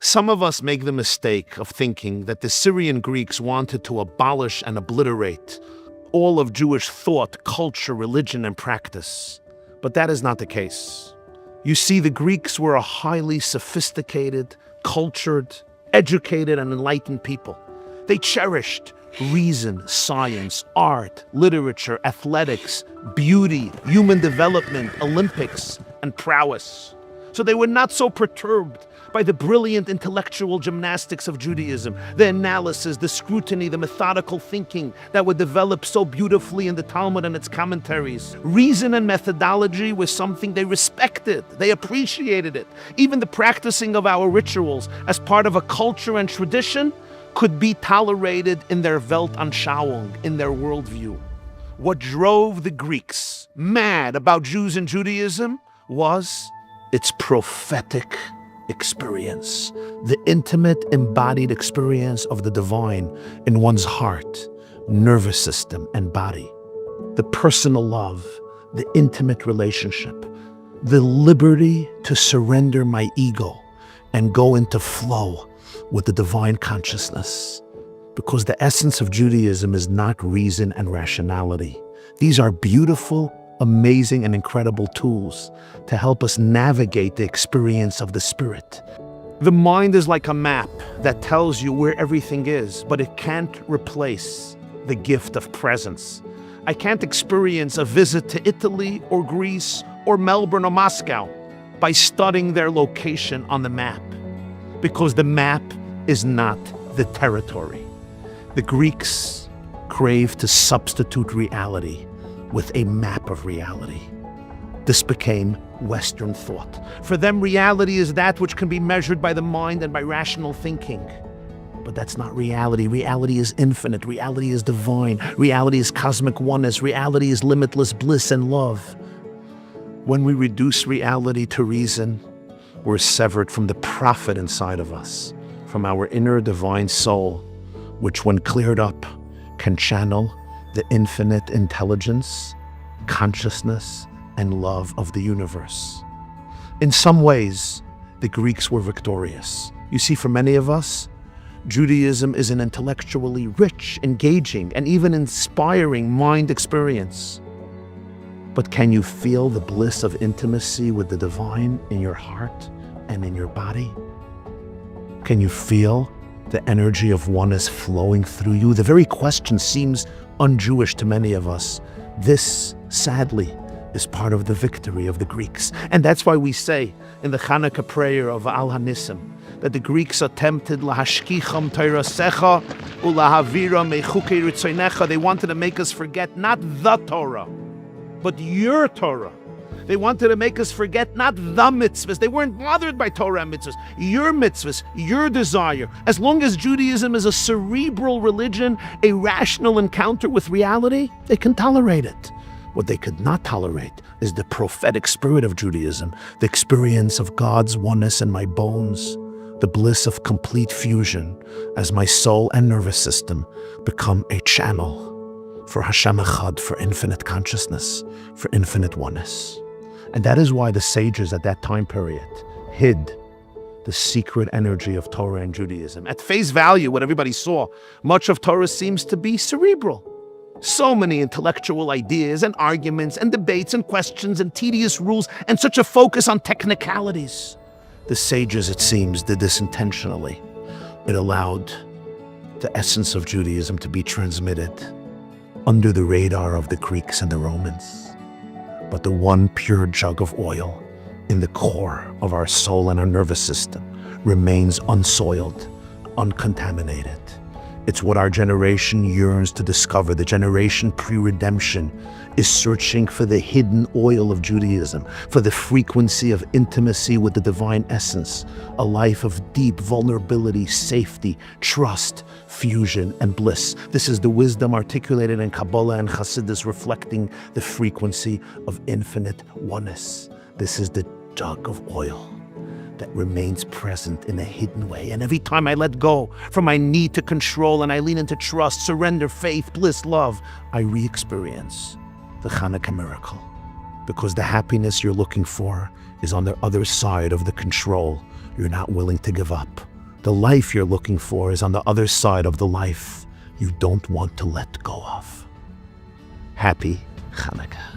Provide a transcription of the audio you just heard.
Some of us make the mistake of thinking that the Syrian Greeks wanted to abolish and obliterate all of Jewish thought, culture, religion, and practice. But that is not the case. You see, the Greeks were a highly sophisticated, cultured, educated, and enlightened people. They cherished reason, science, art, literature, athletics, beauty, human development, Olympics, and prowess. So they were not so perturbed by the brilliant intellectual gymnastics of Judaism, the analysis, the scrutiny, the methodical thinking that would develop so beautifully in the Talmud and its commentaries. Reason and methodology was something they respected. They appreciated it. Even the practicing of our rituals as part of a culture and tradition could be tolerated in their Weltanschauung, in their worldview. What drove the Greeks mad about Jews and Judaism was its prophetic experience, the intimate, embodied experience of the divine in one's heart, nervous system, and body. The personal love, the intimate relationship, the liberty to surrender my ego and go into flow with the divine consciousness. Because the essence of Judaism is not reason and rationality. These are beautiful, amazing, and incredible tools to help us navigate the experience of the spirit. The mind is like a map that tells you where everything is, but it can't replace the gift of presence. I can't experience a visit to Italy or Greece or Melbourne or Moscow by studying their location on the map, because the map is not the territory. The Greeks craved to substitute reality with a map of reality. This became Western thought. For them, reality is that which can be measured by the mind and by rational thinking. But that's not reality. Reality is infinite. Reality is divine. Reality is cosmic oneness. Reality is limitless bliss and love. When we reduce reality to reason, we're severed from the prophet inside of us, from our inner divine soul, which when cleared up can channel the infinite intelligence, consciousness, and love of the universe. In some ways, the Greeks were victorious. You see, for many of us, Judaism is an intellectually rich, engaging, and even inspiring mind experience. But can you feel the bliss of intimacy with the divine in your heart and in your body? Can you feel the energy of oneness flowing through you? The very question seems un-Jewish to many of us. This, sadly, is part of the victory of the Greeks. And that's why we say in the Hanukkah prayer of Al Hanissim that the Greeks attempted lahashkicham Torasecha ulahavira mechukei ritzonecha. They wanted to make us forget not the Torah, but your Torah. They wanted to make us forget not the mitzvahs. They weren't bothered by Torah and mitzvahs. Your mitzvahs, your desire. As long as Judaism is a cerebral religion, a rational encounter with reality, they can tolerate it. What they could not tolerate is the prophetic spirit of Judaism, the experience of God's oneness in my bones, the bliss of complete fusion as my soul and nervous system become a channel for Hashem Echad, for infinite consciousness, for infinite oneness. And that is why the sages at that time period hid the secret energy of Torah and Judaism. At face value, what everybody saw, much of Torah seems to be cerebral. So many intellectual ideas and arguments and debates and questions and tedious rules and such a focus on technicalities. The sages, it seems, did this intentionally. It allowed the essence of Judaism to be transmitted under the radar of the Greeks and the Romans. But the one pure jug of oil in the core of our soul and our nervous system remains unsoiled, uncontaminated. It's what our generation yearns to discover. The generation pre-redemption is searching for the hidden oil of Judaism, for the frequency of intimacy with the divine essence, a life of deep vulnerability, safety, trust, fusion, and bliss. This is the wisdom articulated in Kabbalah and Hasidus, reflecting the frequency of infinite oneness. This is the jug of oil that remains present in a hidden way. And every time I let go from my need to control and I lean into trust, surrender, faith, bliss, love, I re-experience the Hanukkah miracle. Because the happiness you're looking for is on the other side of the control you're not willing to give up. The life you're looking for is on the other side of the life you don't want to let go of. Happy Hanukkah.